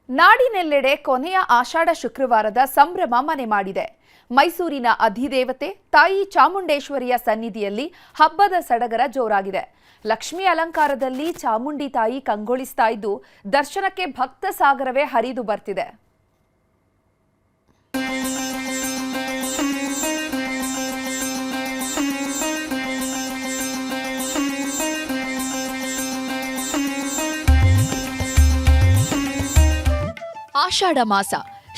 ನಾಡಿನೆಲ್ಲೆಡೆ ಕೊನೆಯ ಆಷಾಢ ಶುಕ್ರವಾರದ ಸಂಭ್ರಮ ಮನೆ ಮಾಡಿದೆ. ಮೈಸೂರಿನ ಅಧಿದೇವತೆ ತಾಯಿ ಚಾಮುಂಡೇಶ್ವರಿಯ ಸನ್ನಿಧಿಯಲ್ಲಿ ಹಬ್ಬದ ಸಡಗರ ಜೋರಾಗಿದೆ. ಲಕ್ಷ್ಮೀ ಅಲಂಕಾರದಲ್ಲಿ ಚಾಮುಂಡಿ ತಾಯಿ ಕಂಗೊಳಿಸ್ತಾ ಇದ್ದು ದರ್ಶನಕ್ಕೆ ಭಕ್ತ ಸಾಗರವೇ ಹರಿದು ಬರ್ತಿದೆ. ಆಷಾಢ ಮಾಸ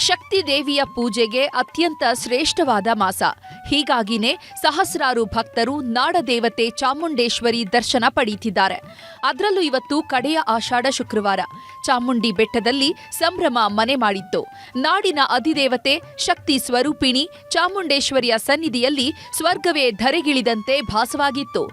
ಶಕ್ತಿ ದೇವಿಯ ಪೂಜೆಗೆ ಅತ್ಯಂತ ಶ್ರೇಷ್ಠವಾದ ಮಾಸ. ಹೀಗಾಗಿನೇ ಸಹಸ್ರಾರು ಭಕ್ತರು ನಾಡದೇವತೆ ಚಾಮುಂಡೇಶ್ವರಿ ದರ್ಶನ ಪಡೆಯುತ್ತಿದ್ದಾರೆ. ಅದರಲ್ಲೂ ಇವತ್ತು ಕಡೆಯ ಆಷಾಢ ಶುಕ್ರವಾರ. ಚಾಮುಂಡಿ ಬೆಟ್ಟದಲ್ಲಿ ಸಂಭ್ರಮ ಮನೆ ಮಾಡಿತ್ತು. ನಾಡಿನ ಅಧಿದೇವತೆ ಶಕ್ತಿ ಸ್ವರೂಪಿಣಿ ಚಾಮುಂಡೇಶ್ವರಿಯ ಸನ್ನಿಧಿಯಲ್ಲಿ ಸ್ವರ್ಗವೇ ಧರೆಗಿಳಿದಂತೆ ಭಾಸವಾಗಿತ್ತು.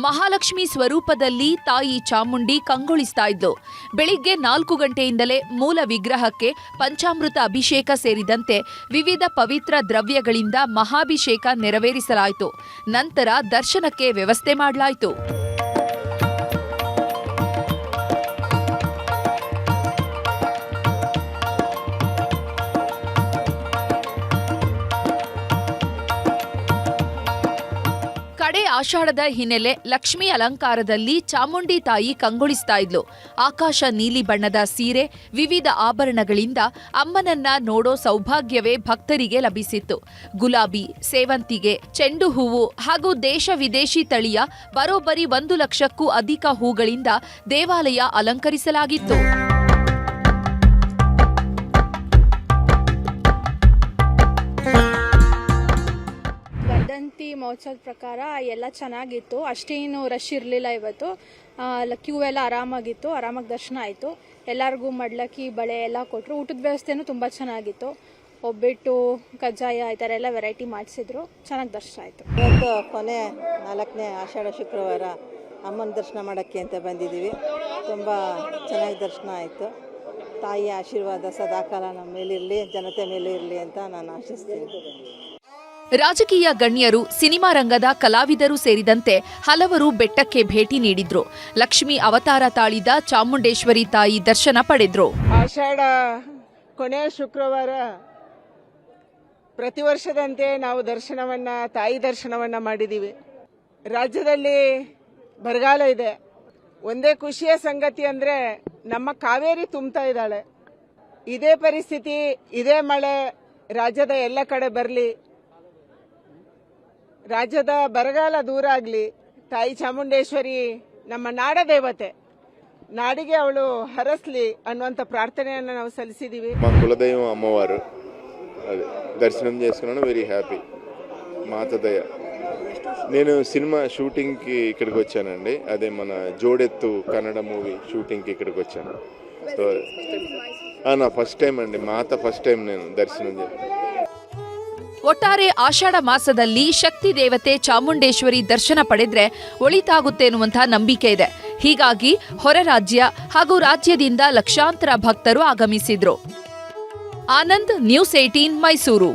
ಮಹಾಲಕ್ಷ್ಮಿ ಸ್ವರೂಪದಲ್ಲಿ ತಾಯಿ ಚಾಮುಂಡಿ ಕಂಗೊಳಿಸ್ತಾ ಇದ್ಲು. ಬೆಳಿಗ್ಗೆ 4 ಗಂಟೆಯಿಂದಲೇ ಮೂಲ ವಿಗ್ರಹಕ್ಕೆ ಪಂಚಾಮೃತ ಅಭಿಷೇಕ ಸೇರಿದಂತೆ ವಿವಿಧ ಪವಿತ್ರ ದ್ರವ್ಯಗಳಿಂದ ಮಹಾಭಿಷೇಕ ನೆರವೇರಿಸಲಾಯಿತು. ನಂತರ ದರ್ಶನಕ್ಕೆ ವ್ಯವಸ್ಥೆ ಮಾಡಲಾಯಿತು. ಕಡೆ ಆಷಾಢದ ಹಿನ್ನೆಲೆ ಲಕ್ಷ್ಮೀ ಅಲಂಕಾರದಲ್ಲಿ ಚಾಮುಂಡಿ ತಾಯಿ ಕಂಗೊಳಿಸ್ತಾ ಇದ್ಲು. ಆಕಾಶ ನೀಲಿ ಬಣ್ಣದ ಸೀರೆ, ವಿವಿಧ ಆಭರಣಗಳಿಂದ ಅಮ್ಮನನ್ನ ನೋಡೋ ಸೌಭಾಗ್ಯವೇ ಭಕ್ತರಿಗೆ ಲಭಿಸಿತ್ತು. ಗುಲಾಬಿ, ಸೇವಂತಿಗೆ, ಚೆಂಡು ಹೂವು ಹಾಗೂ ದೇಶ ವಿದೇಶಿ ತಳಿಯ ಬರೋಬ್ಬರಿ 1 ಲಕ್ಷಕ್ಕೂ ಅಧಿಕ ಹೂಗಳಿಂದ ದೇವಾಲಯ ಅಲಂಕರಿಸಲಾಗಿತ್ತು. ಮಹೋತ್ಸವದ ಪ್ರಕಾರ ಎಲ್ಲ ಚೆನ್ನಾಗಿತ್ತು. ಅಷ್ಟೇನು ರಶ್ ಇರಲಿಲ್ಲ. ಇವತ್ತು ಕ್ಯೂ ಎಲ್ಲ ಆರಾಮಾಗಿತ್ತು. ಆರಾಮಾಗಿ ದರ್ಶನ ಆಯಿತು. ಎಲ್ಲರಿಗೂ ಮಡ್ಲಕ್ಕಿ ಬಳೆ ಎಲ್ಲ ಕೊಟ್ಟರು. ಊಟದ ವ್ಯವಸ್ಥೆನೂ ತುಂಬ ಚೆನ್ನಾಗಿತ್ತು. ಒಬ್ಬಟ್ಟು, ಕಜ್ಜಾಯ ಈ ಥರ ಎಲ್ಲ ವೆರೈಟಿ ಮಾಡಿಸಿದ್ರು. ಚೆನ್ನಾಗಿ ದರ್ಶನ ಆಯಿತು. ಇವತ್ತು ಕೊನೆ 4ನೇ ಆಷಾಢ ಶುಕ್ರವಾರ ಅಮ್ಮನ ದರ್ಶನ ಮಾಡೋಕ್ಕೆ ಅಂತ ಬಂದಿದ್ದೀವಿ. ತುಂಬ ಚೆನ್ನಾಗಿ ದರ್ಶನ ಆಯಿತು. ತಾಯಿಯ ಆಶೀರ್ವಾದ ಸದಾಕಾಲ ನಮ್ಮ ಮೇಲಿರಲಿ, ಜನತೆ ಮೇಲೂ ಇರಲಿ ಅಂತ ನಾನು ಆಶಿಸ್ತೀನಿ. ರಾಜಕೀಯ ಗಣ್ಯರು, ಸಿನಿಮಾ ರಂಗದ ಕಲಾವಿದರು ಸೇರಿದಂತೆ ಹಲವರು ಬೆಟ್ಟಕ್ಕೆ ಭೇಟಿ ನೀಡಿದ್ರು. ಲಕ್ಷ್ಮಿ ಅವತಾರ ತಾಳಿದ ಚಾಮುಂಡೇಶ್ವರಿ ತಾಯಿ ದರ್ಶನ ಪಡೆದ್ರು. ಆಷಾಢ ಕೊನೆಯ ಶುಕ್ರವಾರ ಪ್ರತಿ ವರ್ಷದಂತೆ ನಾವು ತಾಯಿ ದರ್ಶನವನ್ನ ಮಾಡಿದ್ದೀವಿ. ರಾಜ್ಯದಲ್ಲಿ ಬರಗಾಲ ಇದೆ. ಒಂದೇ ಖುಷಿಯ ಸಂಗತಿ ಅಂದ್ರೆ ನಮ್ಮ ಕಾವೇರಿ ತುಂಬ್ತಾ ಇದ್ದಾಳೆ. ಇದೇ ಪರಿಸ್ಥಿತಿ, ಇದೇ ಮಳೆ ರಾಜ್ಯದ ಎಲ್ಲ ಕಡೆ ಬರಲಿ, ರಾಜ್ಯದ ಬರಗಾಲ ದೂರ ಆಗಲಿ. ತಾಯಿ ಚಾಮುಂಡೇಶ್ವರಿ ನಮ್ಮ ನಾಡ ದೇವತೆ, ನಾಡಿಗೆ ಅವಳು ಹರಸ್ಲಿ ಅನ್ನುವಂಥ ప్రార్థನೆಯನ್ನು ನಾವು సలిసిదివి. మా కులదైవం అమ్మవారు దర్శనం చేసుకున్నాను. Very happy. మాతదయ. నేను సినిమా షూటింగ్కి ఇక్కడికి వచ్చానండి. అదే మన జోడెత్తు కన్నడ మూవీ షూటింగ్కి ఇక్కడికి వచ్చాను. సో నా ఫస్ట్ టైం అండి. మాత ఫస్ట్ టైం నేను దర్శనం చేశాను. ಒಟ್ಟಾರೆ ಆಷಾಢ ಮಾಸದಲ್ಲಿ ಶಕ್ತಿ ದೇವತೆ ಚಾಮುಂಡೇಶ್ವರಿ ದರ್ಶನ ಪಡೆದ್ರೆ ಒಳಿತಾಗುತ್ತೆ ಎನ್ನುವಂತಹ ನಂಬಿಕೆ ಇದೆ. ಹೀಗಾಗಿ ಹೊರ ರಾಜ್ಯ ಹಾಗೂ ರಾಜ್ಯದಿಂದ ಲಕ್ಷಾಂತರ ಭಕ್ತರು ಆಗಮಿಸಿದ್ರು. ಆನಂದ್, ನ್ಯೂಸ್ 18 ಮೈಸೂರು.